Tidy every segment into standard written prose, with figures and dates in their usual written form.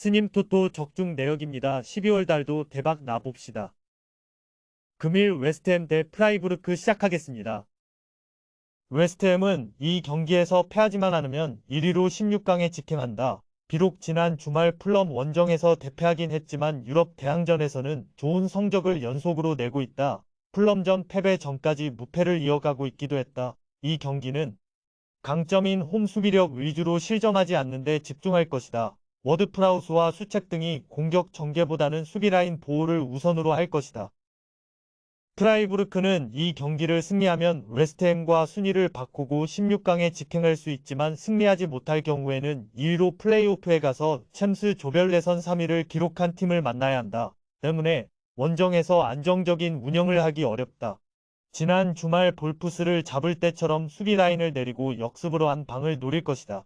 스님 토토 적중 내역입니다. 12월 달도 대박 나봅시다. 금일 웨스트햄 대 프라이부르크 시작하겠습니다. 웨스트햄은 이 경기에서 패하지만 않으면 1위로 16강에 직행한다. 비록 지난 주말 풀럼 원정에서 대패하긴 했지만 유럽 대항전에서는 좋은 성적을 연속으로 내고 있다. 풀럼전 패배 전까지 무패를 이어가고 있기도 했다. 이 경기는 강점인 홈 수비력 위주로 실점하지 않는 데 집중할 것이다. 워드프라우스와 수책 등이 공격 전개보다는 수비라인 보호를 우선으로 할 것이다. 프라이부르크는 이 경기를 승리하면 웨스트햄과 순위를 바꾸고 16강에 직행할 수 있지만 승리하지 못할 경우에는 2위로 플레이오프에 가서 챔스 조별 예선 3위를 기록한 팀을 만나야 한다. 때문에 원정에서 안정적인 운영을 하기 어렵다. 지난 주말 볼프스를 잡을 때처럼 수비 라인을 내리고 역습으로 한 방을 노릴 것이다.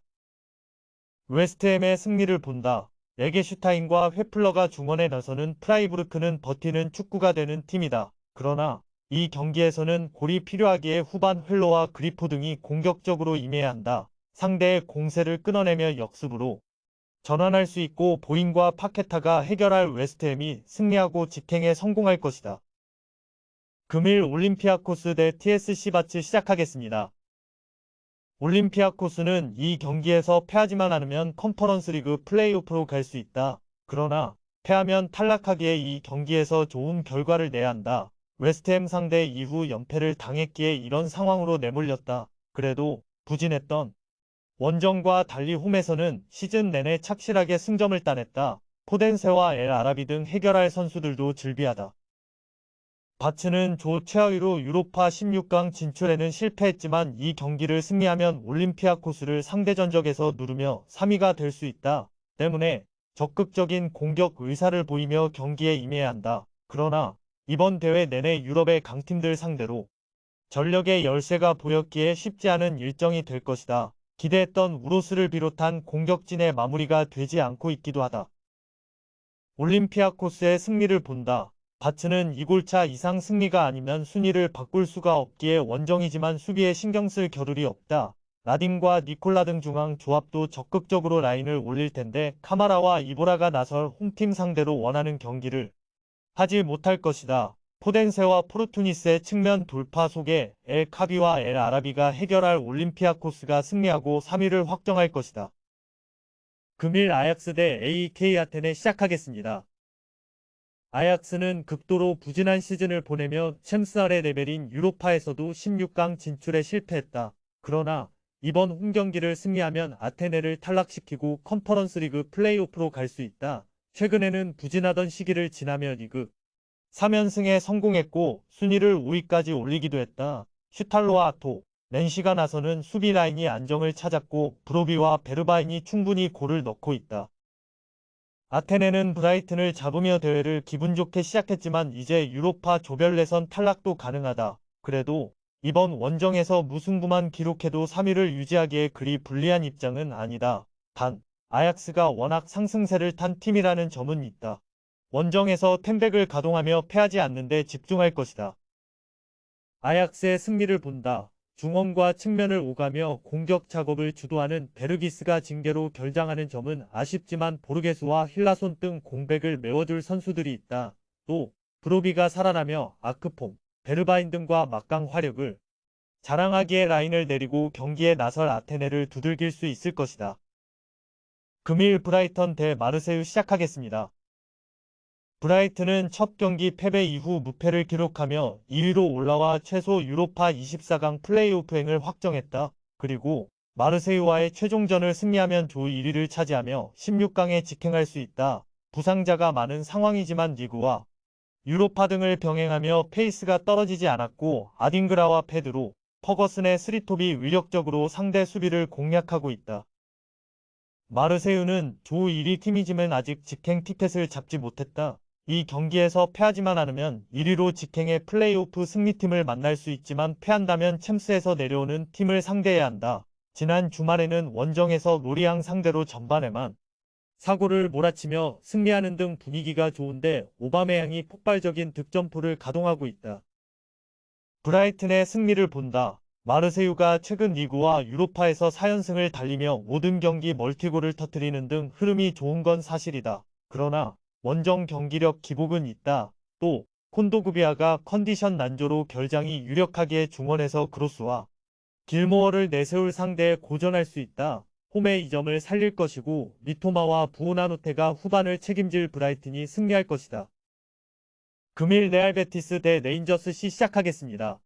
웨스트햄의 승리를 본다. 에게슈타인과 회플러가 중원에 나서는 프라이부르크는 버티는 축구가 되는 팀이다. 그러나 이 경기에서는 골이 필요하기에 후반 휠로와 그리포 등이 공격적으로 임해야 한다. 상대의 공세를 끊어내며 역습으로 전환할 수 있고 보잉과 파케타가 해결할 웨스트햄이 승리하고 직행에 성공할 것이다. 금일 올림피아코스 대 TSC 바츠 시작하겠습니다. 올림피아코스는 이 경기에서 패하지만 않으면 컨퍼런스 리그 플레이오프로 갈 수 있다. 그러나 패하면 탈락하기에 이 경기에서 좋은 결과를 내야 한다. 웨스트햄 상대 이후 연패를 당했기에 이런 상황으로 내몰렸다. 그래도 부진했던 원정과 달리 홈에서는 시즌 내내 착실하게 승점을 따냈다. 포덴세와 엘 아라비 등 해결할 선수들도 즐비하다. 바츠는 조 최하위로 유로파 16강 진출에는 실패했지만 이 경기를 승리하면 올림피아코스를 상대 전적에서 누르며 3위가 될 수 있다. 때문에 적극적인 공격 의사를 보이며 경기에 임해야 한다. 그러나 이번 대회 내내 유럽의 강팀들 상대로 전력의 열세가 보였기에 쉽지 않은 일정이 될 것이다. 기대했던 우로스를 비롯한 공격진의 마무리가 되지 않고 있기도 하다. 올림피아코스의 승리를 본다. 바츠는 2골차 이상 승리가 아니면 순위를 바꿀 수가 없기에 원정이지만 수비에 신경 쓸 겨를이 없다. 라딘과 니콜라 등 중앙 조합도 적극적으로 라인을 올릴 텐데 카마라와 이보라가 나설 홈팀 상대로 원하는 경기를 하지 못할 것이다. 포덴세와 포르투니스의 측면 돌파 속에 엘 카비와 엘 아라비가 해결할 올림피아코스가 승리하고 3위를 확정할 것이다. 금일 아약스 대 AK 아테네 시작하겠습니다. 아약스는 극도로 부진한 시즌을 보내며 챔스 아래 레벨인 유로파에서도 16강 진출에 실패했다. 그러나 이번 홈경기를 승리하면 아테네를 탈락시키고 컨퍼런스 리그 플레이오프로 갈 수 있다. 최근에는 부진하던 시기를 지나며 리그 3연승에 성공했고 순위를 5위까지 올리기도 했다. 슈탈로와 아토, 렌시가 나서는 수비 라인이 안정을 찾았고 브로비와 베르바인이 충분히 골을 넣고 있다. 아테네는 브라이튼을 잡으며 대회를 기분 좋게 시작했지만 이제 유로파 조별 예선 탈락도 가능하다. 그래도 이번 원정에서 무승부만 기록해도 3위를 유지하기에 그리 불리한 입장은 아니다. 단, 아약스가 워낙 상승세를 탄 팀이라는 점은 있다. 원정에서 텐백을 가동하며 패하지 않는 데 집중할 것이다. 아약스의 승리를 본다. 중원과 측면을 오가며 공격 작업을 주도하는 베르기스가 징계로 결장하는 점은 아쉽지만 보르게스와 힐라손 등 공백을 메워줄 선수들이 있다. 또 브로비가 살아나며 아크폼, 베르바인 등과 막강 화력을 자랑하기에 라인을 내리고 경기에 나설 아테네를 두들길 수 있을 것이다. 금일 브라이턴 대 마르세유 시작하겠습니다. 브라이튼은 첫 경기 패배 이후 무패를 기록하며 2위로 올라와 최소 유로파 24강 플레이오프행을 확정했다. 그리고 마르세유와의 최종전을 승리하면 조 1위를 차지하며 16강에 직행할 수 있다. 부상자가 많은 상황이지만 리그와 유로파 등을 병행하며 페이스가 떨어지지 않았고 아딩그라와 페드로, 퍼거슨의 스리톱이 위력적으로 상대 수비를 공략하고 있다. 마르세유는 조 1위 팀이지만 아직 직행 티켓을 잡지 못했다. 이 경기에서 패하지만 않으면 1위로 직행의 플레이오프 승리팀을 만날 수 있지만 패한다면 챔스에서 내려오는 팀을 상대해야 한다. 지난 주말에는 원정에서 로리앙 상대로 전반에만 사고를 몰아치며 승리하는 등 분위기가 좋은데 오바메양이 폭발적인 득점포를 가동하고 있다. 브라이튼의 승리를 본다. 마르세유가 최근 리그와 유로파에서 4연승을 달리며 모든 경기 멀티골을 터뜨리는 등 흐름이 좋은 건 사실이다. 그러나 원정 경기력 기복은 있다. 또 콘도그비아가 컨디션 난조로 결장이 유력하기에 중원에서 크로스와 길모어를 내세울 상대에 고전할 수 있다. 홈의 이 점을 살릴 것이고 미토마와 부오나노테가 후반을 책임질 브라이튼이 승리할 것이다. 금일 레알 베티스 대 레인저스 시작하겠습니다.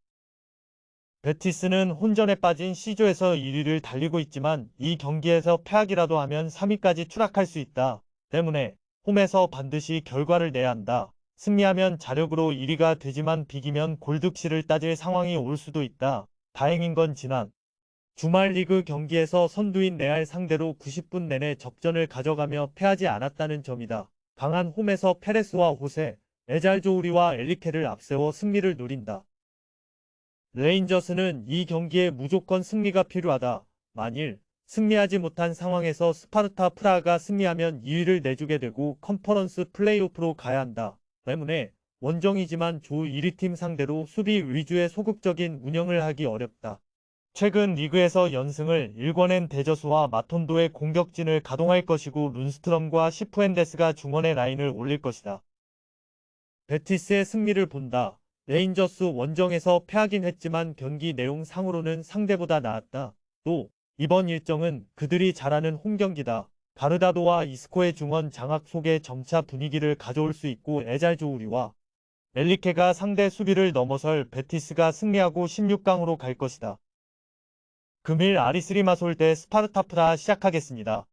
베티스는 혼전에 빠진 C조에서 1위를 달리고 있지만 이 경기에서 패하기라도 하면 3위까지 추락할 수 있다. 때문에 홈에서 반드시 결과를 내야 한다. 승리하면 자력으로 1위가 되지만 비기면 골득실을 따질 상황이 올 수도 있다. 다행인 건 지난 주말 리그 경기에서 선두인 레알 상대로 90분 내내 접전을 가져가며 패하지 않았다는 점이다. 강한 홈에서 페레스와 호세, 에잘조우리와 엘리케를 앞세워 승리를 노린다. 레인저스는 이 경기에 무조건 승리가 필요하다. 만일 승리하지 못한 상황에서 스파르타 프라하가 승리하면 2위를 내주게 되고 컨퍼런스 플레이오프로 가야 한다. 때문에 원정이지만 조 1위 팀 상대로 수비 위주의 소극적인 운영을 하기 어렵다. 최근 리그에서 연승을 일궈낸 데저스와 마톤도의 공격진을 가동할 것이고 룬스트럼과 시프엔데스가 중원의 라인을 올릴 것이다. 베티스의 승리를 본다. 레인저스 원정에서 패하긴 했지만 경기 내용 상으로는 상대보다 나았다. 또 이번 일정은 그들이 잘하는 홈경기다. 가르다도와 이스코의 중원 장악 속에 점차 분위기를 가져올 수 있고 에잘조우리와 엘리케가 상대 수비를 넘어설 베티스가 승리하고 16강으로 갈 것이다. 금일 아리스 리마솔 대 스파르타 프라하 시작하겠습니다.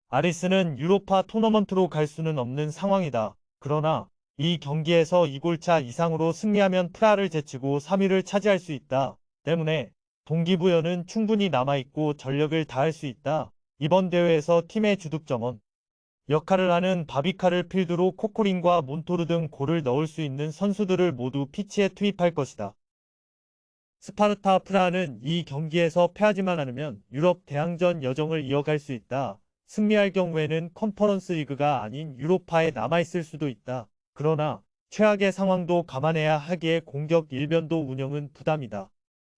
아리스는 유로파 토너먼트로 갈 수는 없는 상황이다. 그러나 이 경기에서 2골차 이상으로 승리하면 프라하를 제치고 3위를 차지할 수 있다. 때문에 동기부여는 충분히 남아있고 전력을 다할 수 있다. 이번 대회에서 팀의 주득점원 역할을 하는 바비카를 필두로 코코린과 몬토르 등 골을 넣을 수 있는 선수들을 모두 피치에 투입할 것이다. 스파르타 프라하는 이 경기에서 패하지만 않으면 유럽 대항전 여정을 이어갈 수 있다. 승리할 경우에는 컨퍼런스 리그가 아닌 유로파에 남아있을 수도 있다. 그러나 최악의 상황도 감안해야 하기에 공격 일변도 운영은 부담이다.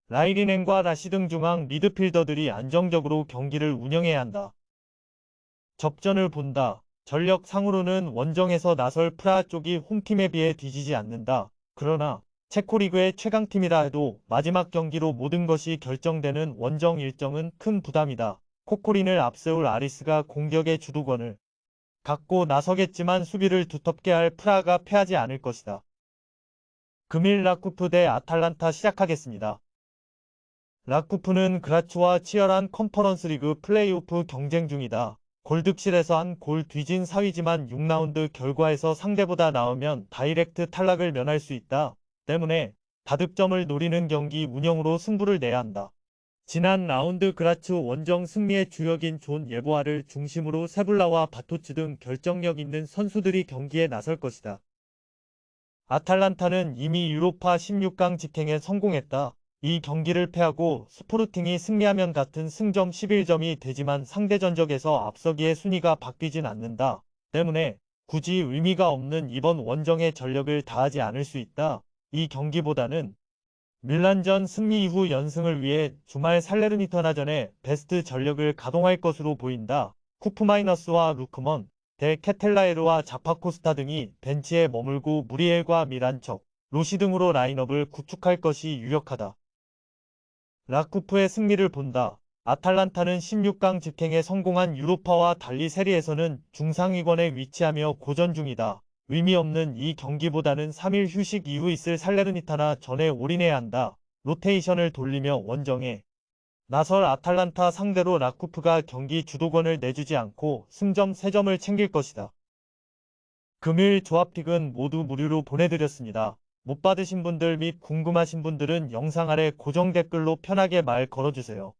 라이리넨과 라시 등 중앙 미드필더들이 안정적으로 경기를 운영해야 한다. 접전을 본다. 전력상으로는 원정에서 나설 프라하 쪽이 홈팀에 비해 뒤지지 않는다. 그러나 체코리그의 최강팀이라 해도 마지막 경기로 모든 것이 결정되는 원정 일정은 큰 부담이다. 코코린을 앞세울 아리스가 공격의 주도권을 갖고 나서겠지만 수비를 두텁게 할 프라하가 패하지 않을 것이다. 금일 라쿠프 대 아탈란타 시작하겠습니다. 라쿠프는 그라츠와 치열한 컨퍼런스 리그 플레이오프 경쟁 중이다. 골득실에서 한 골 뒤진 4위지만 6라운드 결과에서 상대보다 나으면 다이렉트 탈락을 면할 수 있다. 때문에 다득점을 노리는 경기 운영으로 승부를 내야 한다. 지난 라운드 그라츠 원정 승리의 주역인 존 예보아를 중심으로 세블라와 바토츠 등 결정력 있는 선수들이 경기에 나설 것이다. 아탈란타는 이미 유로파 16강 직행에 성공했다. 이 경기를 패하고 스포르팅이 승리하면 같은 승점 11점이 되지만 상대 전적에서 앞서기에 순위가 바뀌진 않는다. 때문에 굳이 의미가 없는 이번 원정에 전력을 다하지 않을 수 있다. 이 경기보다는 밀란전 승리 이후 연승을 위해 주말 살레르니타나전에 베스트 전력을 가동할 것으로 보인다. 쿠프마이너스와 루크먼, 데 케텔라에르와 자파코스타 등이 벤치에 머물고 무리엘과 미란척, 로시 등으로 라인업을 구축할 것이 유력하다. 라쿠프의 승리를 본다. 아탈란타는 16강 직행에 성공한 유로파와 달리 세리에서는 중상위권에 위치하며 고전 중이다. 의미 없는 이 경기보다는 3일 휴식 이후 있을 살레르니타나 전에 올인해야 한다. 로테이션을 돌리며 원정에 나설 아탈란타 상대로 라쿠프가 경기 주도권을 내주지 않고 승점 3점을 챙길 것이다. 금일 조합픽은 모두 무료로 보내드렸습니다. 못 받으신 분들 및 궁금하신 분들은 영상 아래 고정 댓글로 편하게 말 걸어주세요.